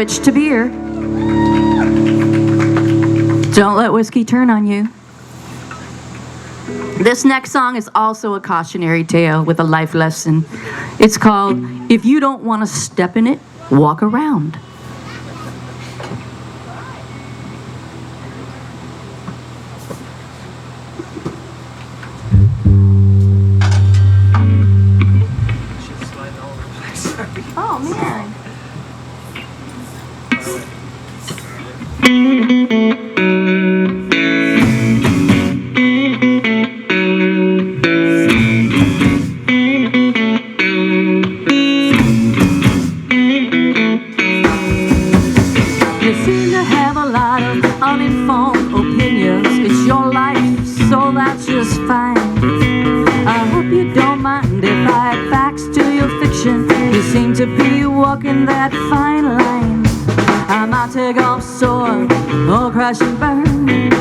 Switch to beer. Don't let whiskey turn on you. This next song is also a cautionary tale with a life lesson. It's called, If You Don't Want to Step in It, Walk Around. Oh, man. fine. I hope you don't mind if I add facts to your fiction. You seem to be walking that fine line. I might take off sore or crash and burn.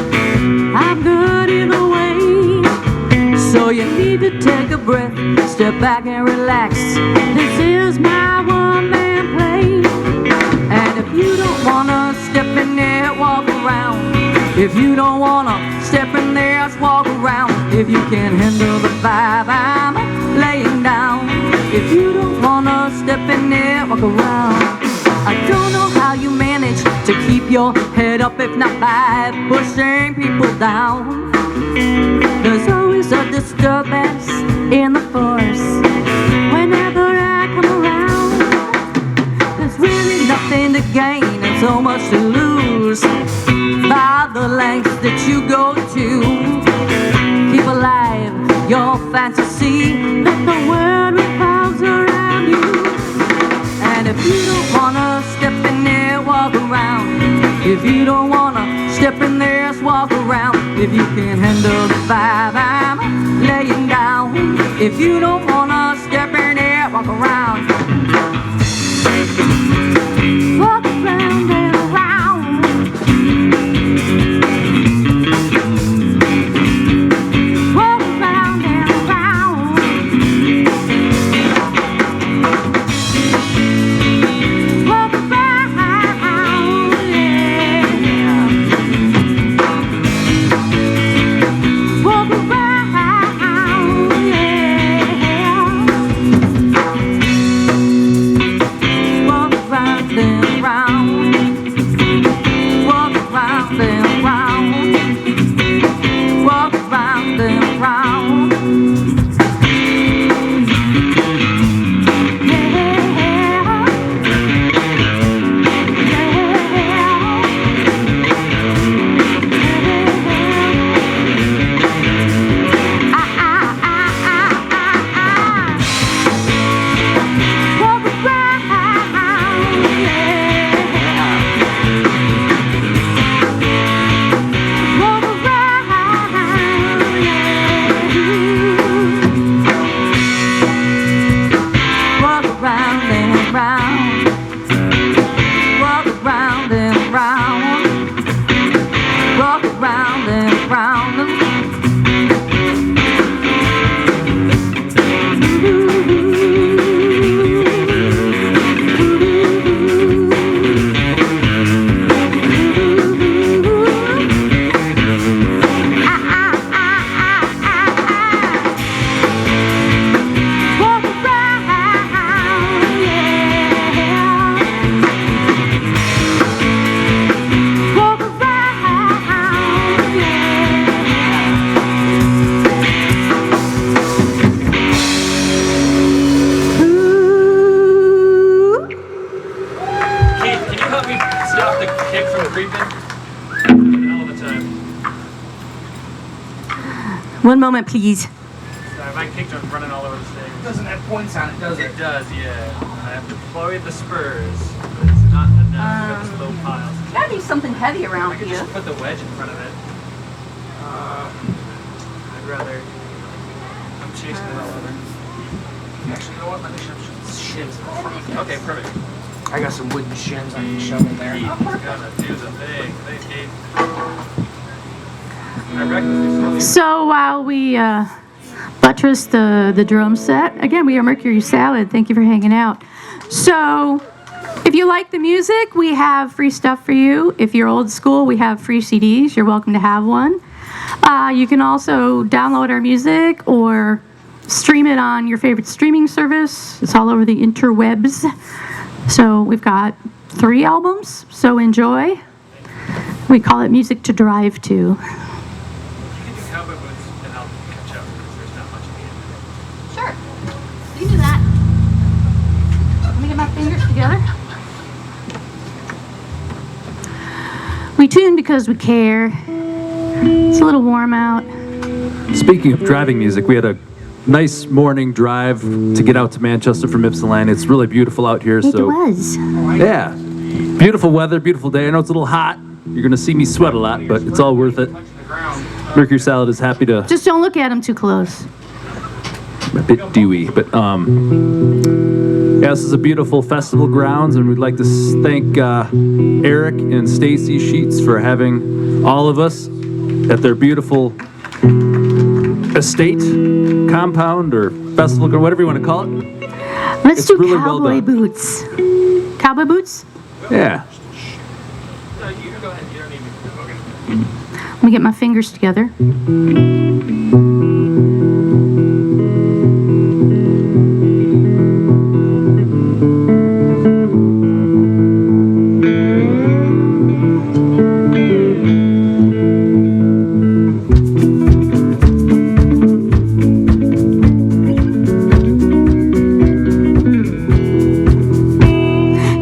I'm good either way. So you need to take a breath, step back and relax. This is my one-man play. And if you don't wanna step in there, walk around. If you don't wanna step in there, just walk around. If you can't handle the vibe, I'm laying down. If you don't wanna step in there, walk around. I don't know how you manage to keep your head up, if not by pushing people down. There's always a disturbance in the force whenever I come around. There's really nothing to gain and so much to lose by the lengths that you go to. Keep alive your fantasy, let the world revolve around you. And if you don't wanna step in there, walk around. If you don't wanna step in there, just walk around. If you can't handle the vibe, I'm laying down. If you don't wanna step in there, walk around. Walk around and around. Walk around and around. Walk around, yeah. Walk around, yeah. Walk around and around. Walk around and around. Walk around and around. One moment, please. Sorry, my kick drum's running all over the stage. It doesn't have points on it, does it? It does, yeah. I have deployed the spurs, but it's not enough. I've got this low pile. Gotta be something heavy around I could here. just put the wedge in front of it. I'd rather. I'm chasing it all over. Actually, you know what? Let me shove shims in front of it. Okay, perfect. I got some wooden shims I can shove in there. He's gonna do the thing. Thanks, Kate. I reckon So while we buttress the drum set, again, we are Mercury Salad. Thank you for hanging out. So if you like the music, we have free stuff for you. If you're old school, we have free CDs. You're welcome to have one. You can also download our music or stream it on your favorite streaming service. It's all over the interwebs. So we've got 3 albums, so enjoy. We call it music to drive to. you can do cowboy boots and I'll catch up because there's not much of me in it. Sure, you can do that. Let me get my fingers together. We tune because we care. It's a little warm out. Speaking of driving music, we had a nice morning drive to get out to Manchester from Ypsilanti. It's really beautiful out here. It So was. yeah, beautiful weather, beautiful day. I know it's a little hot. You're gonna see me sweat a lot, but it's all worth it. Touching the ground. Mercury Salad is happy to. Just don't look at him too close. A bit dewy, but yeah, this is a beautiful festival grounds, and we'd like to thank Eric and Stacy Sheets for having all of us at their beautiful estate, compound, or festival, or whatever you want to call it. Let's It's do really well cowboy done. boots. Cowboy boots? Yeah. No, you go ahead. You don't need me. Okay. Let me get my fingers together.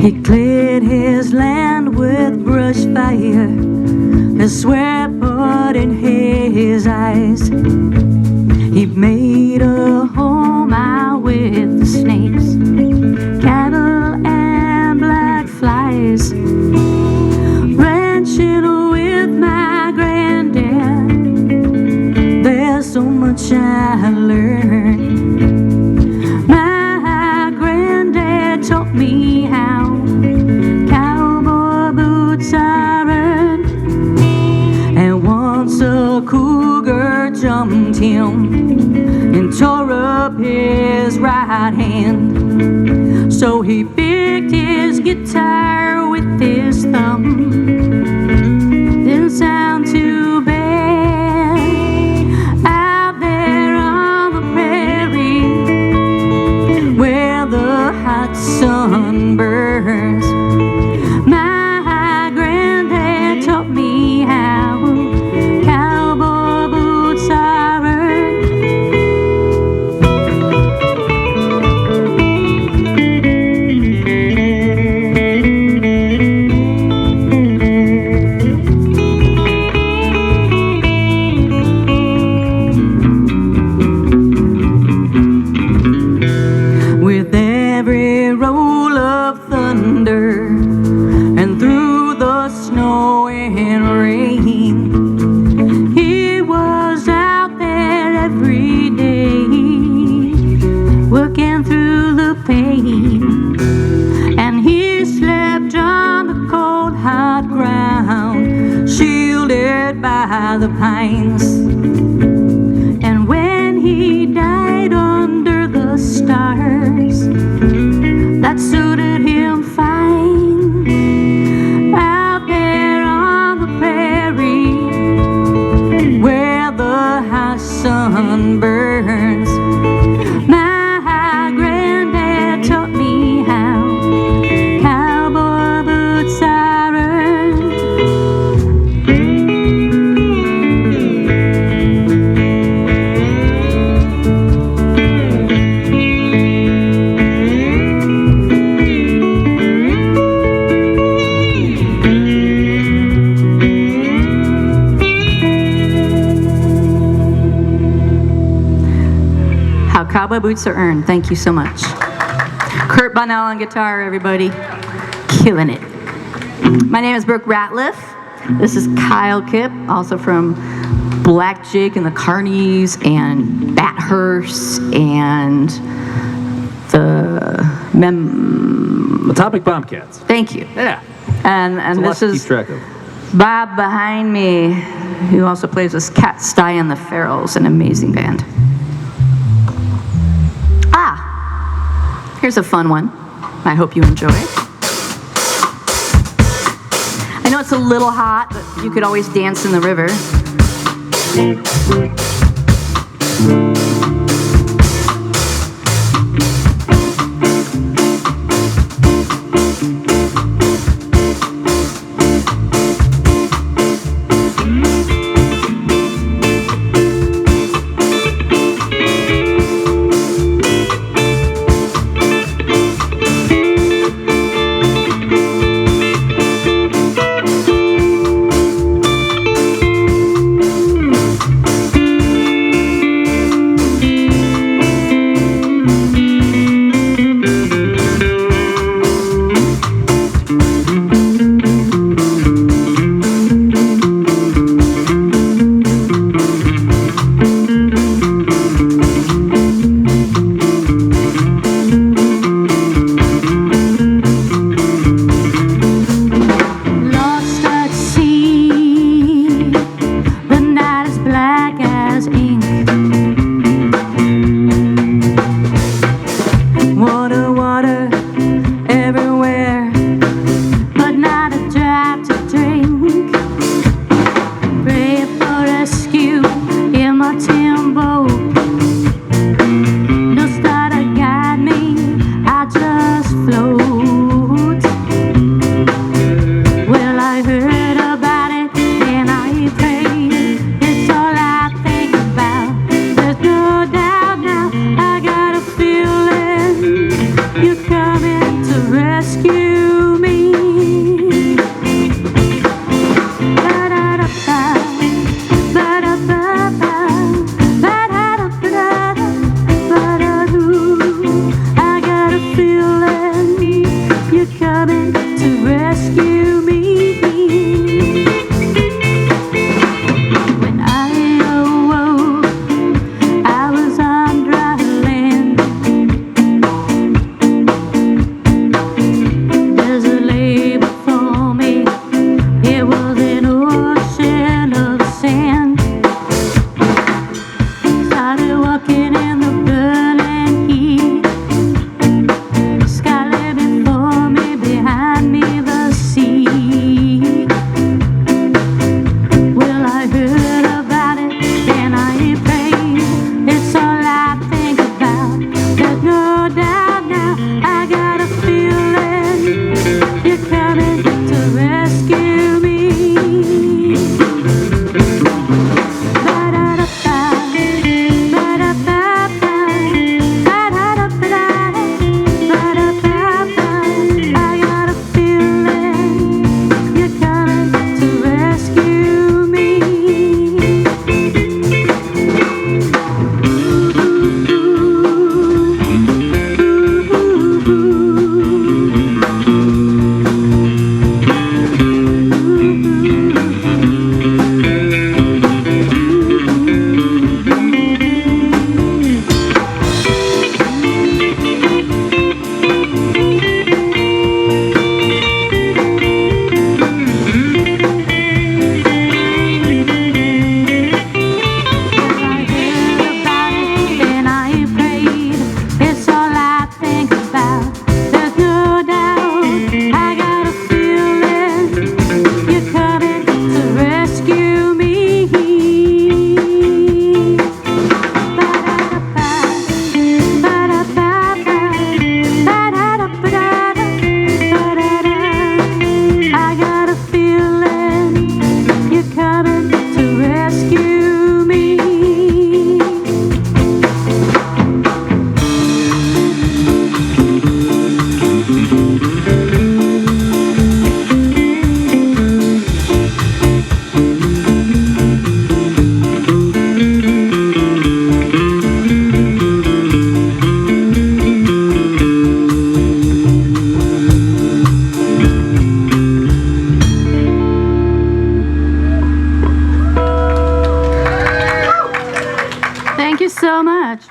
He cleared his land with brush fire, a sweat put in his eyes. He made a home out with the snakes, cattle and black flies. Ranching with my granddad, there's so much I learned. My granddad taught me how cowboy boots are earned. And once a cougar jumped him and tore up his right hand. So he picked his guitar with his thumb. Didn't sound too bad out there on the prairie where the hot sun burns. My granddad taught me how cowboy boots are earned. With every roll of thunder and through the snow and rain, he was out there every day, working through the pain. And he slept on the cold hard ground, shielded by the pines. And when he died under the stars, that suited him fine. Out there on the prairie where the hot sun burns. My granddad taught me how cowboy boots are earned. How cowboy boots are earned. Thank you so much. Kurt Bunnell on guitar, everybody. Killing it. My name is Brooke Ratliff. This is Kyle Kipp, also from Black Jake and the Carnies and Bathurst and the Atomic Bombcats. Thank you. Yeah. And It's a lot this to keep is track of. Bob behind me, who also plays with Cat Stye and the Ferals, an amazing band. Here's a fun one. I hope you enjoy it. I know it's a little hot, but you could always dance in the river. was an ocean of sand. Started walking in the burning heat. Sky lay before me, behind me the sea. Well, I heard about it and I prayed. It's all I think about. There's no doubt now. I got a feeling you're coming to rescue me. Ba-da-da-da, ba-da-ba-ba, ba-da-da-ba-da, ba-da-ba-ba. I got a feeling you're coming to rescue me. Thank you so much.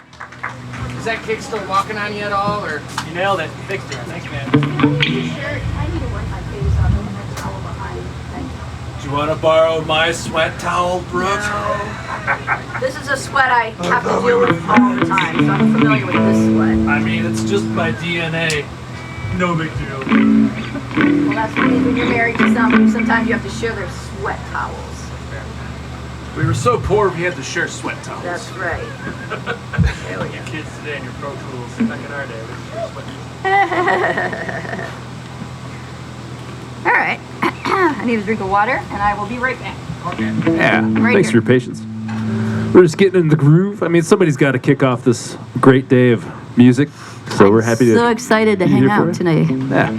Is that kick still walking on you at all, or? You nailed it. You fixed it. Thank you, man. I need to wipe my face off with my towel behind. Thank you. Do you want to borrow my sweat towel, Brooke? This is a sweat I have to deal with all the time, so I'm familiar with this sweat. I mean, it's just my DNA. No big deal. Well, that's what it is when you're married to somebody. Sometimes you have to share their sweat towels. We were so poor we had to share sweat towels. That's right. There we go. You kids today and your Pro Tools. Back in our day, we were sweating. All right. I need a drink of water, and I will be right back. Okay. Yeah, Right thanks for here. your patience. We're just getting in the groove. I mean, somebody's got to kick off this great day of music, so we're happy to. So excited to be hang here for out it. today. Yeah.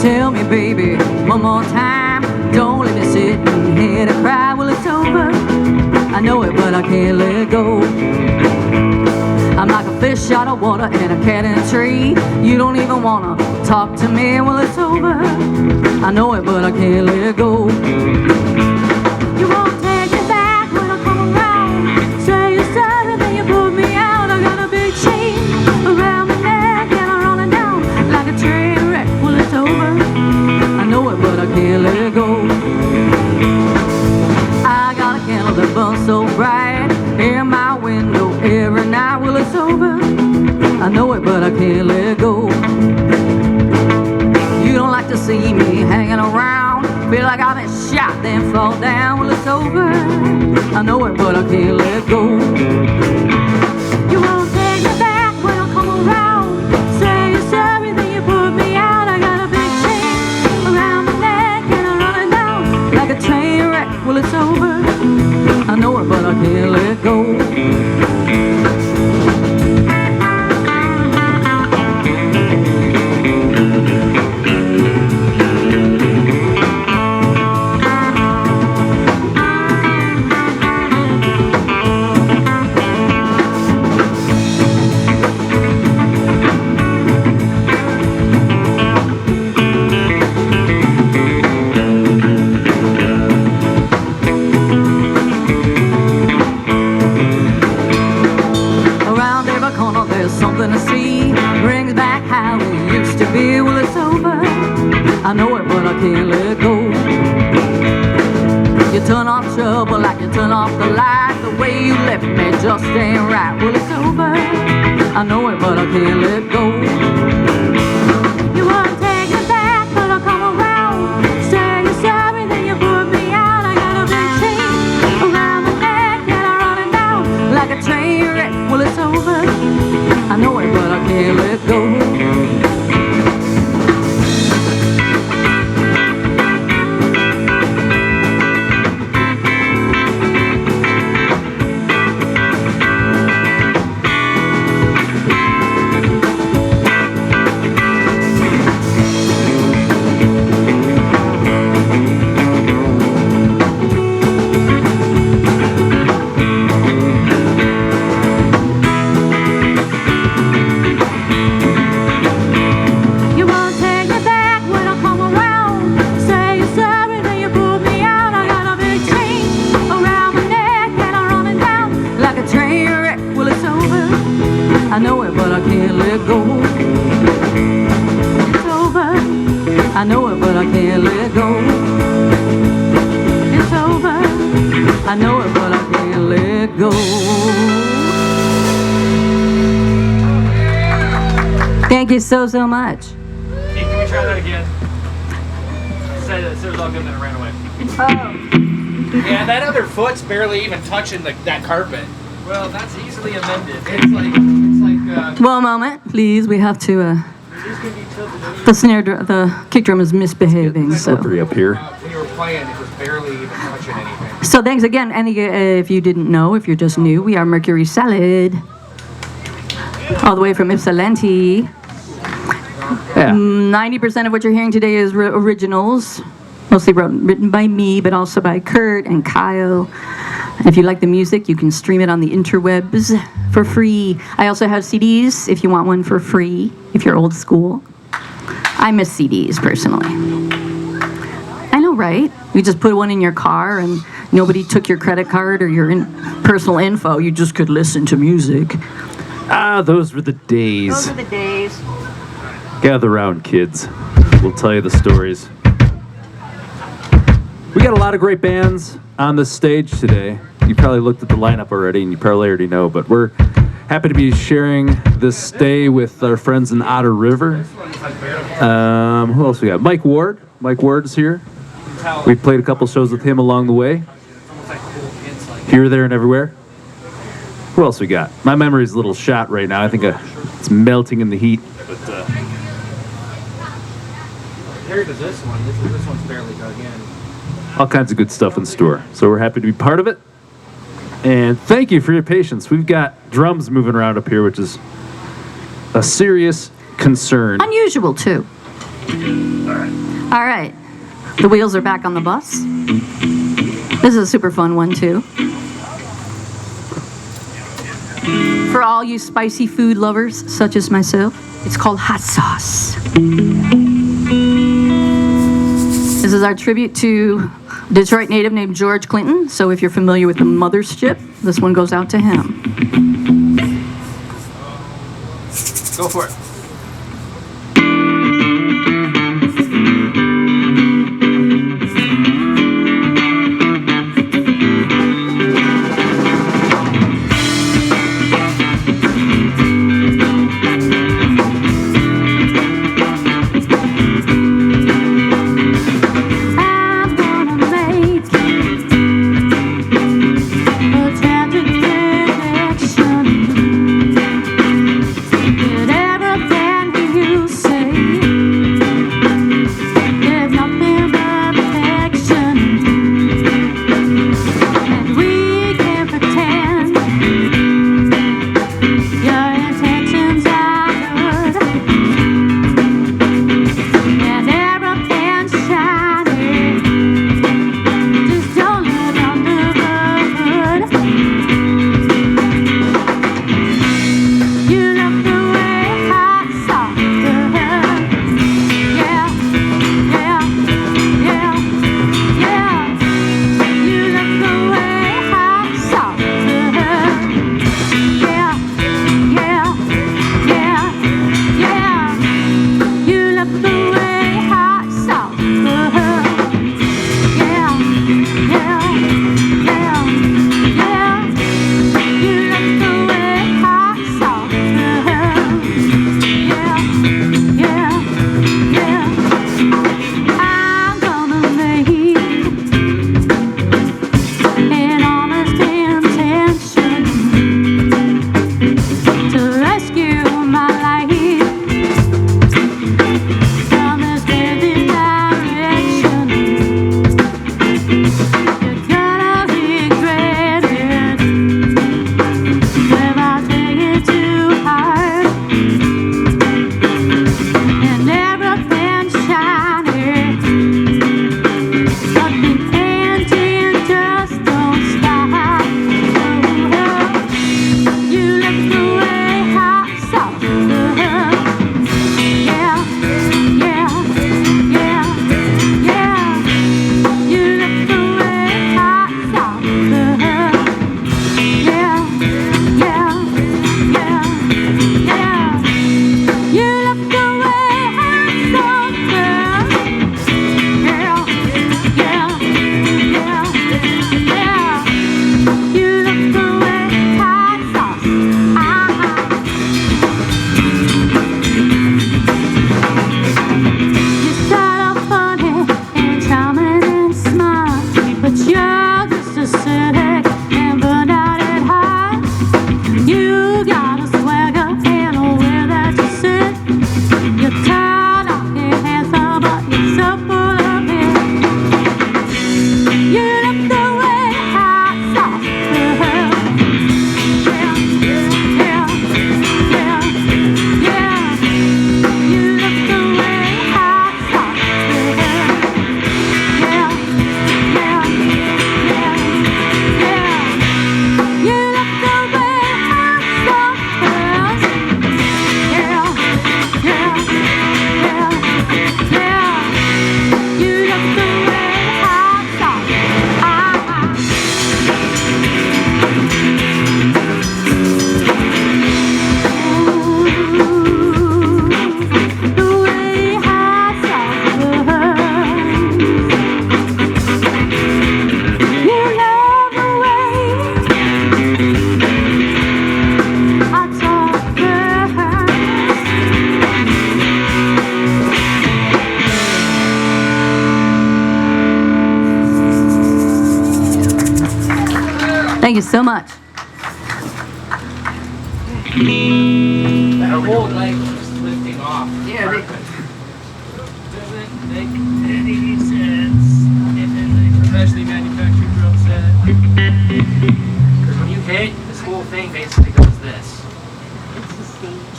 Tell me, baby, one more time. Don't let me sit here to cry. Well, it's over. I know it, but I can't let go. I'm like a fish out of water and a cat in a tree. You don't even wanna talk to me. Well, it's over. I know it, but I can't let go. You won't take me back when I come around. Say you're sorry, then you put me out. I got a big chain around my neck and I'm rolling down like a train wreck. Well, it's over. I know it, but I can't let go. I got a candle that burns so bright in my window every night. Well, it's over. I know it, but I can't let go. You don't like to see me hanging around. Feel like I've been shot, then fall down. Well, it's over. I know it, but I can't let go. You won't take me back when I come around. Say you're sorry, then you put me out. I got a big chain around my neck and I'm running down like a train wreck. Well, it's over. I know it, but I can't let go. how it used to be. Well, it's over. I know it, but I can't let go. You turn off trouble like you turn off the light. The way you left me just ain't right. Well, it's over. I know it, but I can't let go. You won't take it back, but I'll come around. Say you're sorry, then you put me out. I got a big chain around my neck and I'm running down like a train wreck. Well, it's over. I know it, but I can't let go. I know it, but I can't let go. It's over. I know it, but I can't let go. It's over. I know it, but I can't let go. Thank you so much. Hey, can we try that again? Say that it was all good and then it ran away. Yeah, that other foot's barely even touching that carpet. Well, that's easily amended. It's like One moment, please. We have to. The snare, the kick drum is misbehaving. So. Slippery up here. when you were playing, it was barely even touching anything. So thanks again. And if you didn't know, if you're just new, we are Mercury Salad, all the way from Ypsilanti. Yeah. 90% of what you're hearing today is originals, mostly written by me, but also by Kurt and Kyle. And if you like the music, you can stream it on the interwebs for free. I also have CDs if you want one for free, if you're old school. I miss CDs, personally. I know, right? You just put one in your car and nobody took your credit card or your personal info. You just could listen to music. Ah, those were the days. Those are the days. Gather round, kids. We'll tell you the stories. We got a lot of great bands on this stage today. You probably looked at the lineup already, and you probably already know, but we're happy to be sharing this day with our friends in Otter River. Who else we got? Mike Ward. Mike Ward is here. We've played a couple shows with him along the way. Here, there, and everywhere. Who else we got? My memory's a little shot right now. I think it's melting in the heat. But Compared to this one, this one's barely dug in. all kinds of good stuff in store. So we're happy to be part of it. And thank you for your patience. We've got drums moving around up here, which is a serious concern. Unusual, too. All right. The wheels are back on the bus. This is a super fun one, too. For all you spicy food lovers, such as myself, it's called Hot Sauce. This is our tribute to a Detroit native named George Clinton. So if you're familiar with the mothership, this one goes out to him. Go for it. Did everything Doesn't make any sense. It is a professionally manufactured drum set. Because when you hit, this whole thing basically does this. It's the stage.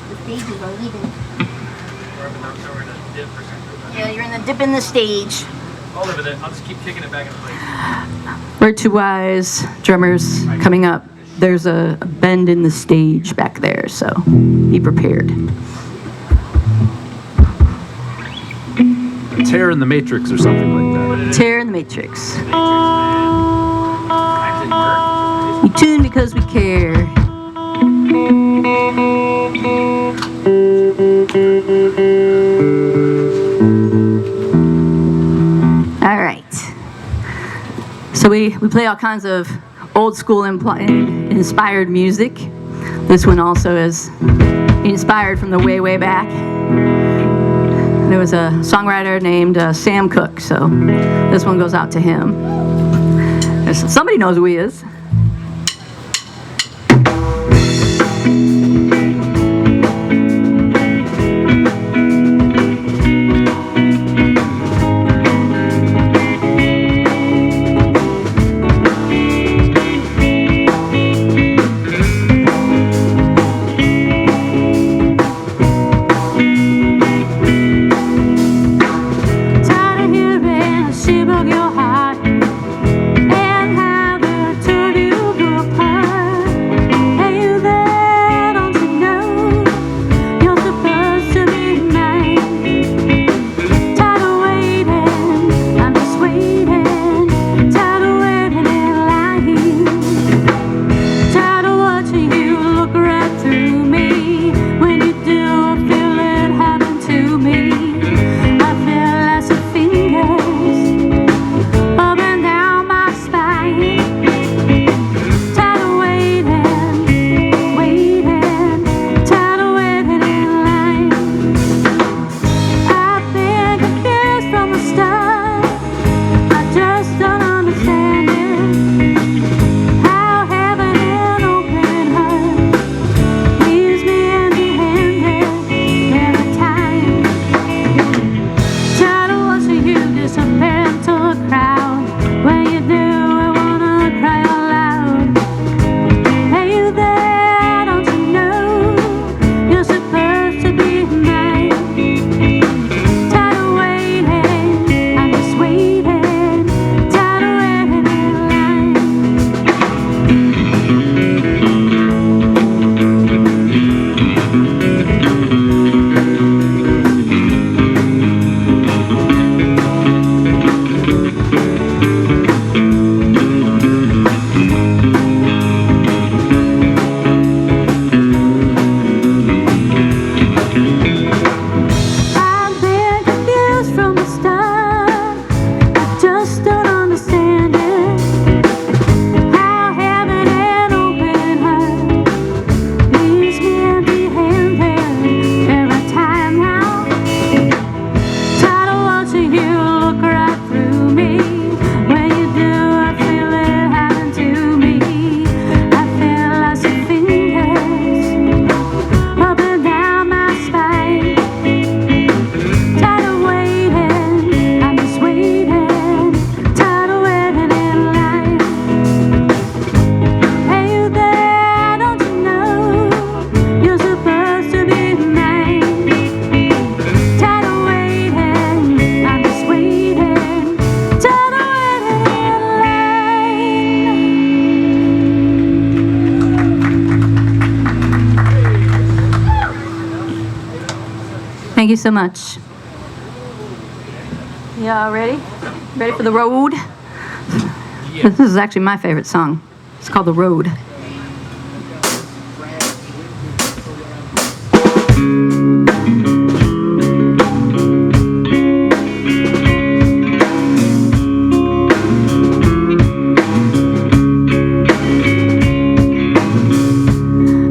The stage is uneven. We're in a dip or something. Yeah, you're in the dip in the stage. I'll live with it. I'll just keep kicking it back in place. We're two wise drummers coming up. There's a bend in the stage back there, so be prepared. A tear in the matrix or something like that. Tear in the Matrix. Actually work. We tune because we care. All right. So we play all kinds of old school inspired music. This one also is inspired from the way back. There was a songwriter named Sam Cooke, so this one goes out to him. Somebody knows who he is. Tired of hearing a shape of your heart and how the two of you grew apart. Hey, you there, don't you know you're supposed to be mine? Tired of waiting, I'm just waiting. Tired of waiting in line. Tired of watching you look right through me. When you do, I feel it happen to me. I feel lots of fingers up and down my spine. Tired of waiting, tired of waiting in line. I've been confused from the start. I just don't understand it. How having an open heart leaves me empty-handed every time. Tired of watching you disappear into a crowd. When you do, I wanna cry out loud. Hey, you there, don't you know you're supposed to be mine? Tired of waiting, I'm just waiting. Tired of waiting in line. I've been confused from the start. I just don't understand it. How having an open heart leaves me empty-handed every time now. Tired of watching you look right through me. When you do, I feel it happen to me. I feel lots of fingers up and down my spine. Tired of waiting, I'm just waiting. Tired of waiting in line. Hey, you there, don't you know you're supposed to be mine? Tired of waiting, I'm just waiting. Tired of waiting in line. Thank you so much. Y'all ready? Ready for the road? This is actually my favorite song. It's called The Road.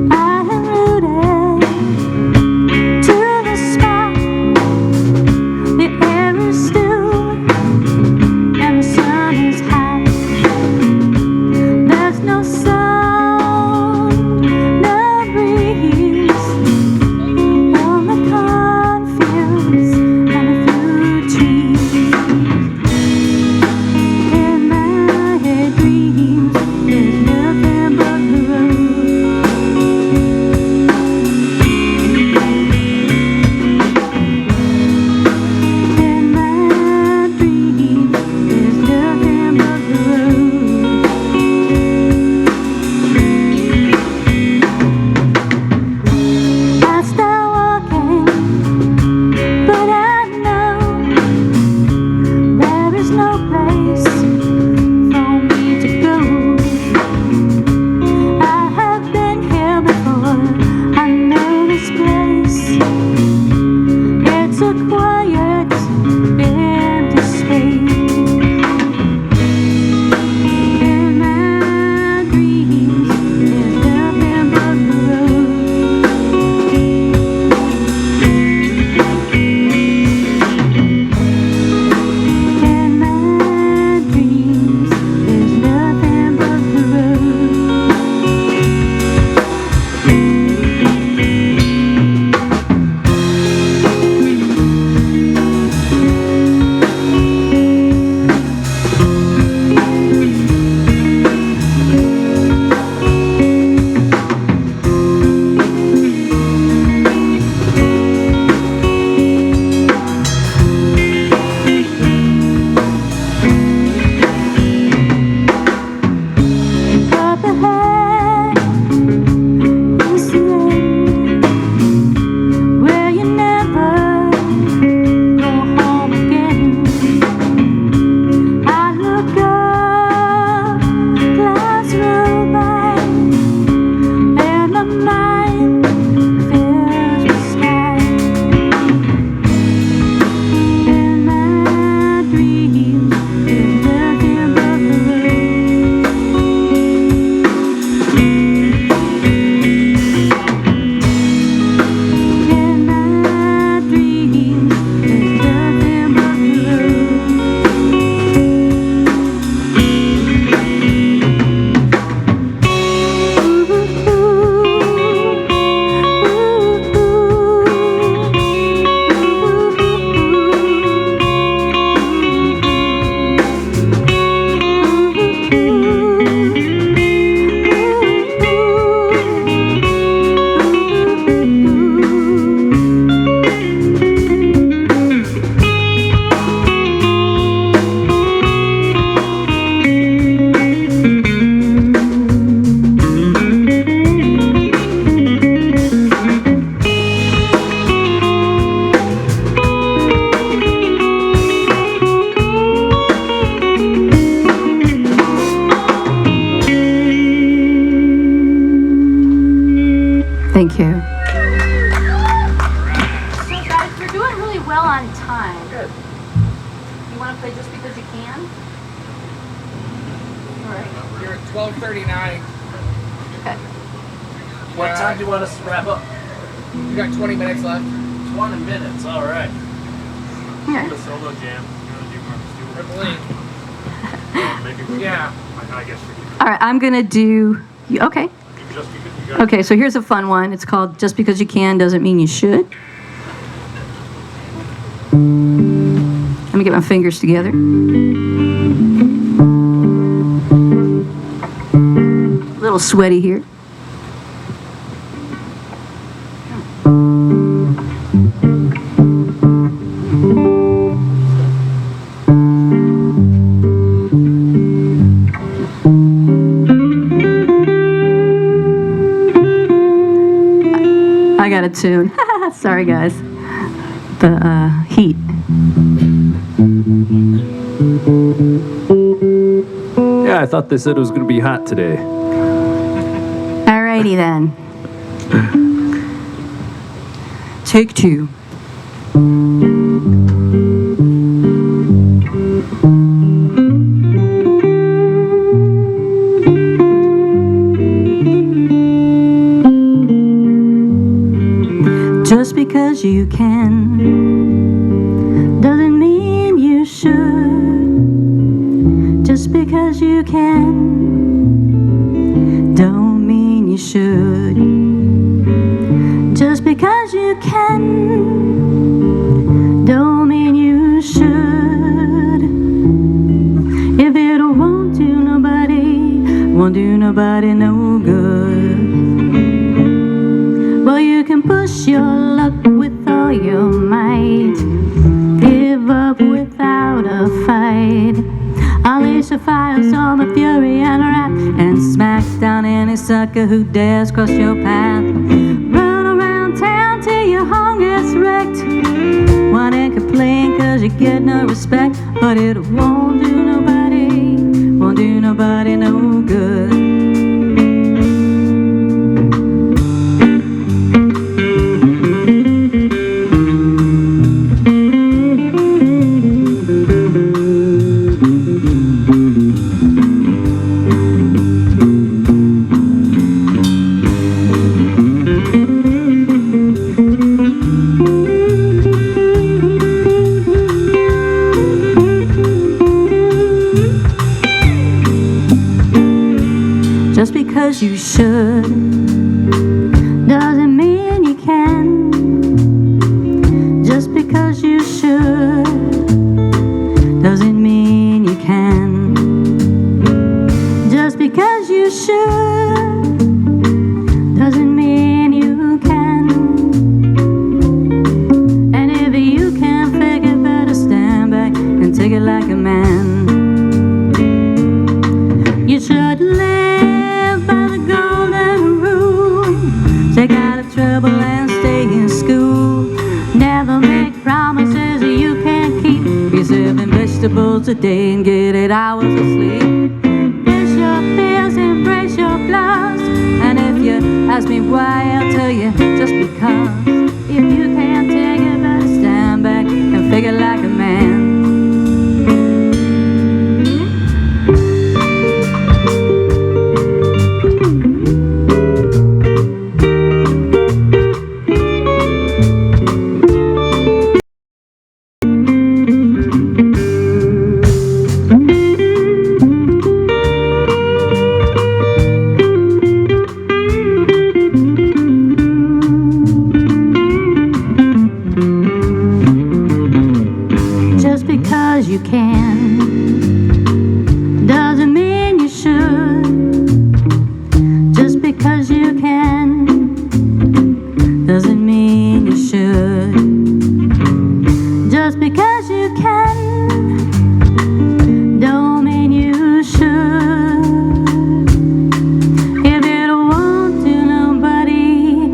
I am rooted to the spot. The air is still and the sun is hot. There's no sun can? All right. You're at 12:39. Okay. What time do you want us to wrap up? You got 20 minutes left. 20 minutes, all right. Okay. The solo jam. You want to do Marcus I believe. Maybe. Yeah. I guess we can. All right, I'm gonna do. Okay. Just because you got. Okay, so here's a fun one. It's called "Just Because You Can Doesn't Mean You Should." Let me get my fingers together. A little sweaty here. I got a tune. Sorry, guys. The heat. Yeah, I thought they said it was going to be hot today. Alrighty then. Take two. Just because you can doesn't mean you should. Just because you can don't mean you should. Just because you can don't mean you should. If it won't do nobody no good. Well, you can push your luck with all your might. Give up without a fight. Unleash a firestorm of fury and wrath, and smack down any sucker who dares cross your path. Run around town till your home gets wrecked. Whine and complain cause you get no respect. But it won't do nobody no good. Just because you should doesn't mean you can. Just because you should doesn't mean you can. Just because you should doesn't mean you can. And if you can't figure, better stand back and take it like a man. You should live by the golden rule. Stay out of trouble and stay in school. Never make promises that you can't keep. Be serving vegetables today and get 8 hours of sleep. Face your fears, embrace your flaws. And if you ask me why, I'll tell you just because. If you can't take it, better stand back and figure like a man. Just because you can doesn't mean you should. Just because you can doesn't mean you should. Just because you can don't mean you should. If it won't do nobody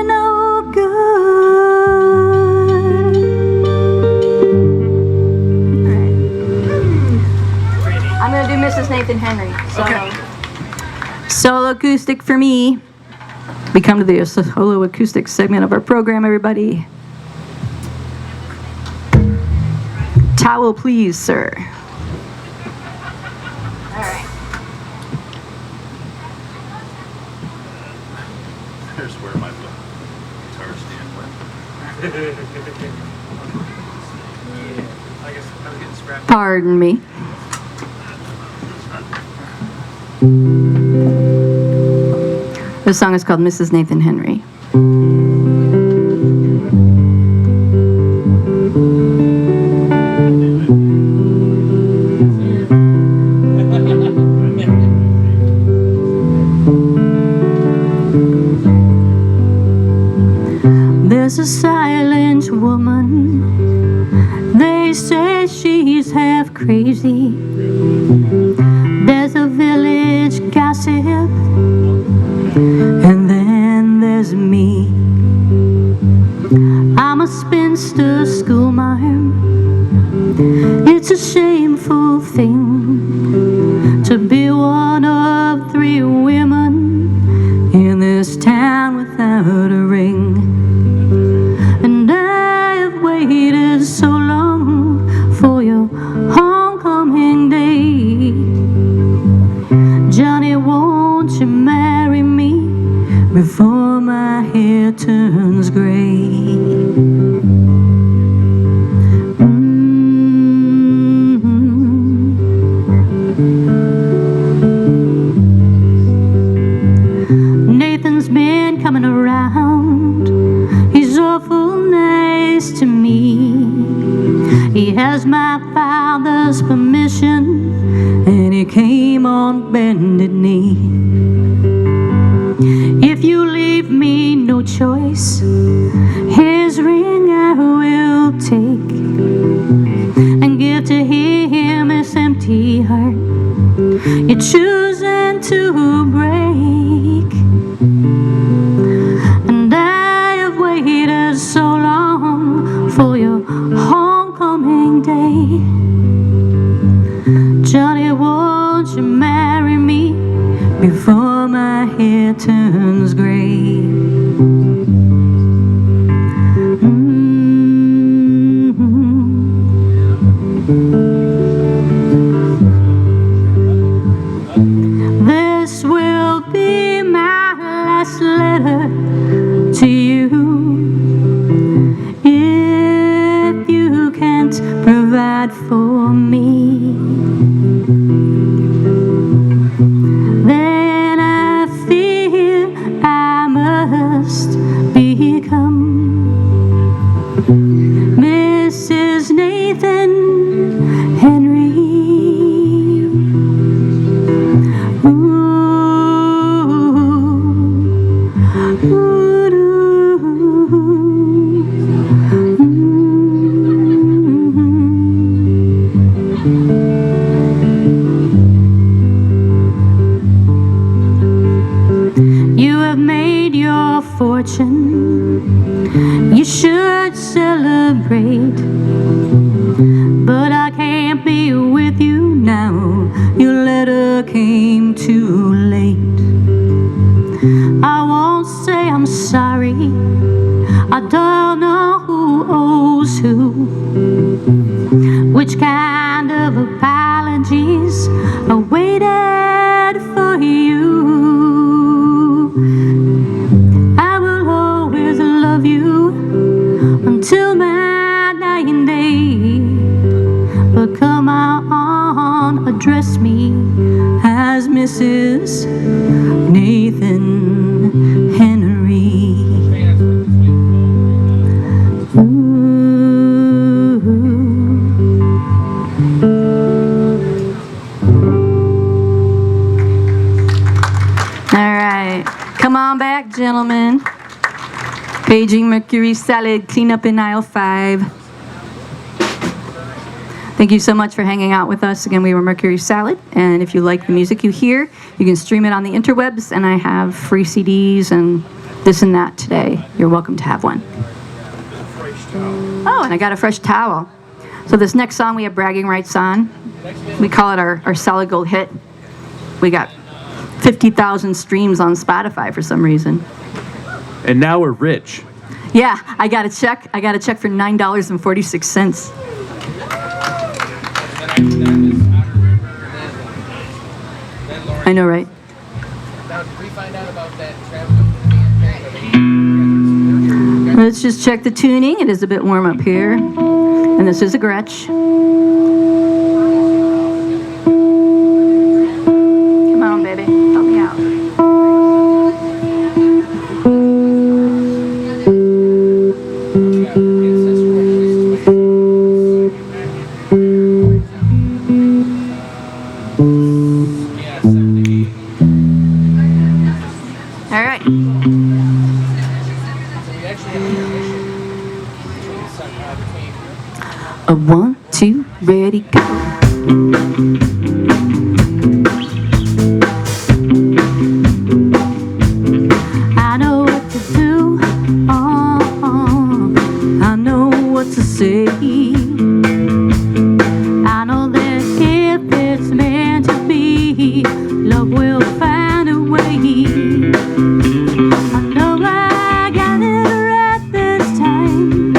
no good. I'm gonna do Mrs. Nathan Henry. Solo acoustic for me. We come to the solo acoustic segment of our program, everybody. Towel, please, sir. There's where my guitar stand went. I guess I was getting scrapped. Pardon me. This song is called Mrs. Nathan Henry. There's a silent woman. They say she's half crazy. There's a village gossip. And then there's me. I'm a spinster schoolmarm. It's a shameful thing to be one of 3 women in this town without a ring. And I have waited so long for your homecoming day. Johnny, won't you marry me before my hair turns gray? Nathan's been coming around. He's awful nice to me. He has my father's permission, and he came on bended knee. If you leave me no choice, his ring I will take and give to him this empty heart you're choosing to break. And I have waited so long for your homecoming day. Johnny, won't you marry me before my hair turns gray? This will be my last letter to you. If you can't provide for me, then I fear I must become Mrs. Nathan Henry. You have made your fortune. You should celebrate. But I can't be with you now. Your letter came too late. I won't say I'm sorry. I don't know who owes who. Which kind of apologies I waited for you. I will always love you until my dying day. But come on, address me as Mrs. Nathan Henry. All right, come on back, gentlemen. Paging Mercury Salad, clean up in aisle 5. Thank you so much for hanging out with us. Again, we were Mercury Salad, and if you like the music you hear, you can stream it on the interwebs, and I have free CDs and this and that today. You're welcome to have one. Oh, and I got a fresh towel. So this next song we have bragging rights on. We call it our solid gold hit. We got 50,000 streams on Spotify for some reason. And now we're rich. Yeah, I got a check. I got a check for $9.46. I know, right? Now, did we find out about that travel? Let's just check the tuning. It is a bit warm up here. And this is a Gretsch. Come on, baby. Help me out. All right. A 1, 2, ready, go. I know what to do. I know what to say. I know that if it's meant to be, love will find a way. I know I got it right this time.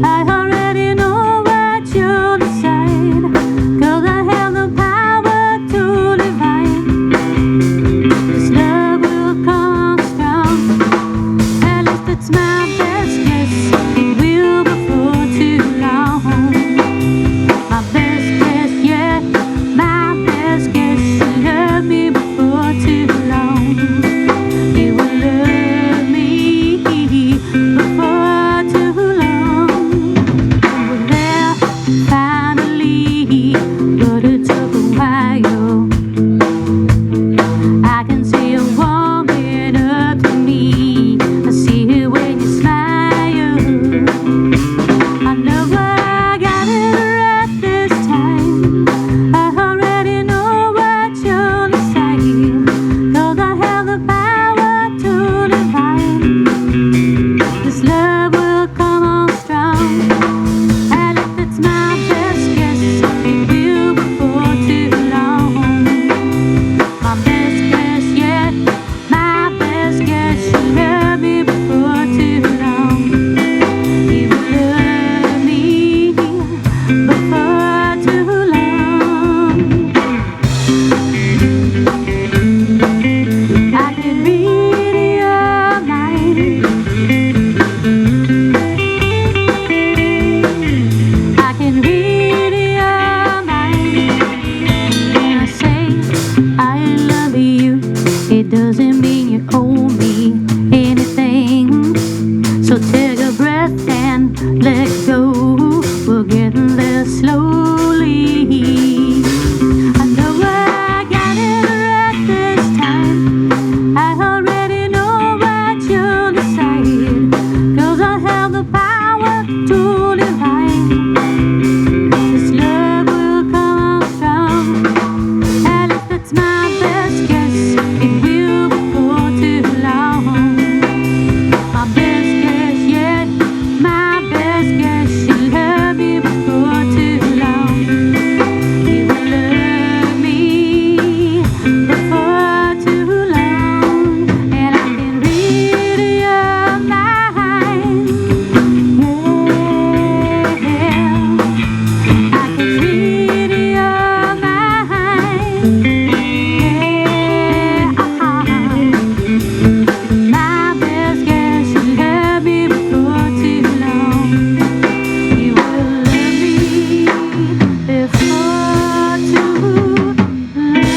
I already know what you'll decide, 'cause I have the power to divine. This love will come strong. At least it's my best guess. It will before too long. My best guess, yeah. My best guess. You love me before too long. You will love me before too long. We're there finally, but it took a while. I can see you warming up to me. I see it when you smile. I know I got it right this time. I already know what you'll decide, 'cause I have the power to divine. This love will come on strong. And if it's my best guess, it will before too long. My best guess, yeah. My best guess, you love me before too long. You will love me before too long. I can read your mind. I can read your mind. When I say I love you, it doesn't mean you owe me anything. So take a breath and let go. We're getting there slowly. I know I got it right this time. I already know what you'll decide, 'cause I have the power to divine. This love will come on strong. And if it's my best guess, it will before too long. My best guess, yeah. My best guess, you love me before too long. You will love me before too long. And I can read your mind. Yeah. I can read your mind. Yeah. My best guess, you love me before too long. You will love me before too long.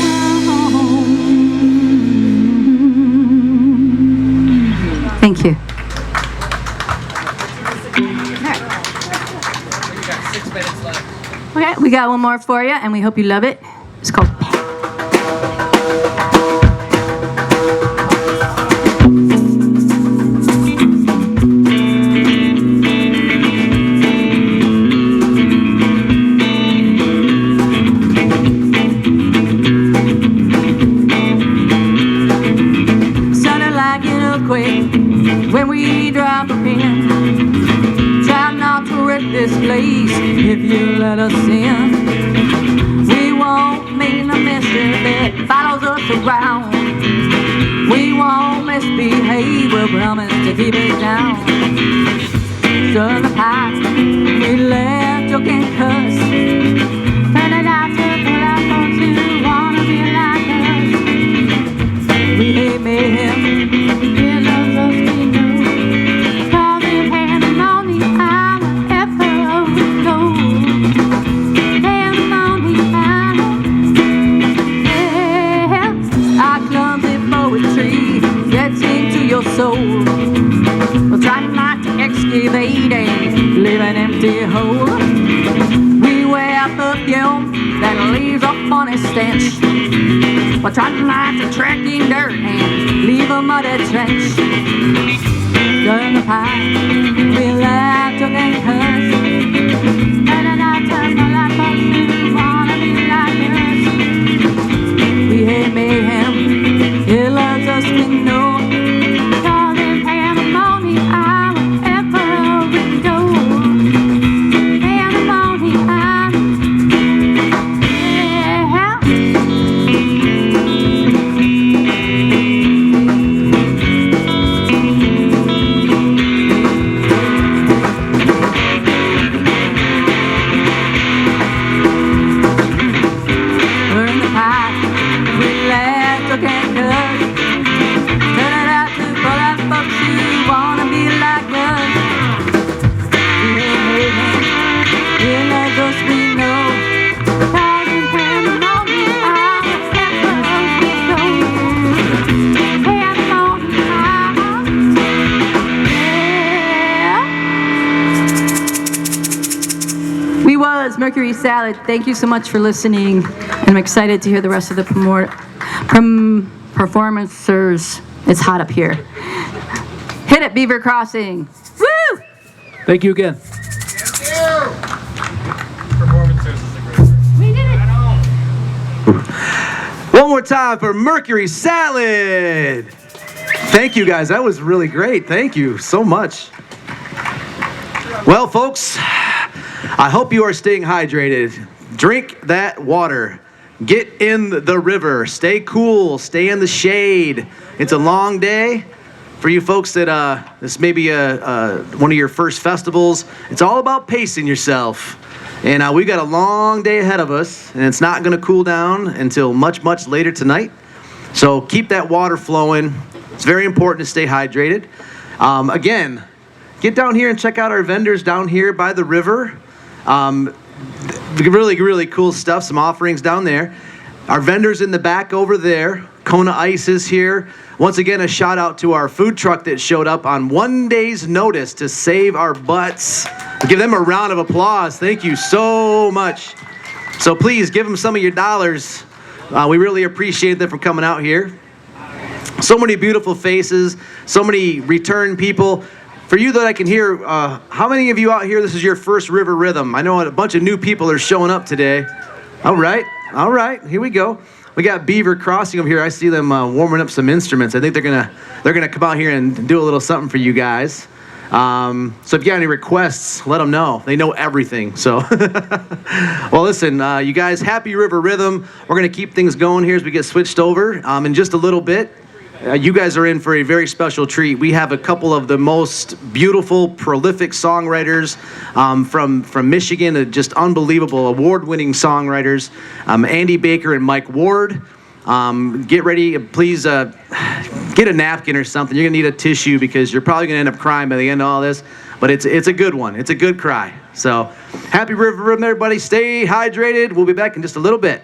Thank you. We got 6 minutes left. Okay, we got one more for you, and we hope you love it. It's called sounded like an earthquake when we drop a pin. Try not to wreck this place if you let us in. We won't make no mischief that follows us around. We won't misbehave, we'll promise to keep it down. Stir the pot, we laugh, joke and cuss. Turn it out to train, leave an empty hole. We weigh up perfume that leaves a funny stench. We're trying like attracting dirt and leave a muddy trench. During the pie, we laugh, joke, and curse. And I turn my life up to wanna be like us. We hate mayhem, it loves us, we know. Cause in pandemonium, wherever we go. Pandemonium, yeah. Burn the pipe, we laugh, joke, and curse. Turn it out to all that folks who wanna be like us. We hate mayhem, it loves us, we know. Cause in pandemonium, wherever we go. Pandemonium, yeah. We was Mercury Salad. Thank you so much for listening. I'm excited to hear the rest of the performers. It's hot up here. Hit it, Beaver Crossing. Woo! Thank you again. Performances is a great word. We did it. One more time for Mercury Salad. Thank you guys. That was really great. Thank you so much. Well, folks, I hope you are staying hydrated. Drink that water. Get in the river. Stay cool. Stay in the shade. It's a long day. For you folks that this may be one of your first festivals, it's all about pacing yourself. And we've got a long day ahead of us, and it's not going to cool down until much, much later tonight. So keep that water flowing. It's very important to stay hydrated. Again, get down here and check out our vendors down here by the river. Really, really cool stuff. Some offerings down there. Our vendors in the back over there. Kona Ice is here. Once again, a shout out to our food truck that showed up on one day's notice to save our butts. Give them a round of applause. Thank you so much. So please give them some of your dollars. We really appreciate them for coming out here. So many beautiful faces, so many return people. For you that I can hear, how many of you out here, this is your first River Rhythm? I know a bunch of new people are showing up today. All right, here we go. We got Beaver Crossing over here. I see them warming up some instruments. I think they're gonna come out here and do a little something for you guys. So if you got any requests, let them know. They know everything. So, well, listen, you guys, happy River Rhythm. We're gonna keep things going here as we get switched over in just a little bit. You guys are in for a very special treat. We have a couple of the most beautiful, prolific songwriters from Michigan, just unbelievable, award-winning songwriters, Andy Baker and Mike Ward. Get ready, please get a napkin or something. You're gonna need a tissue because you're probably gonna end up crying by the end of all this, but it's a good one. It's a good cry. So happy River Rhythm, everybody. Stay hydrated. We'll be back in just a little bit.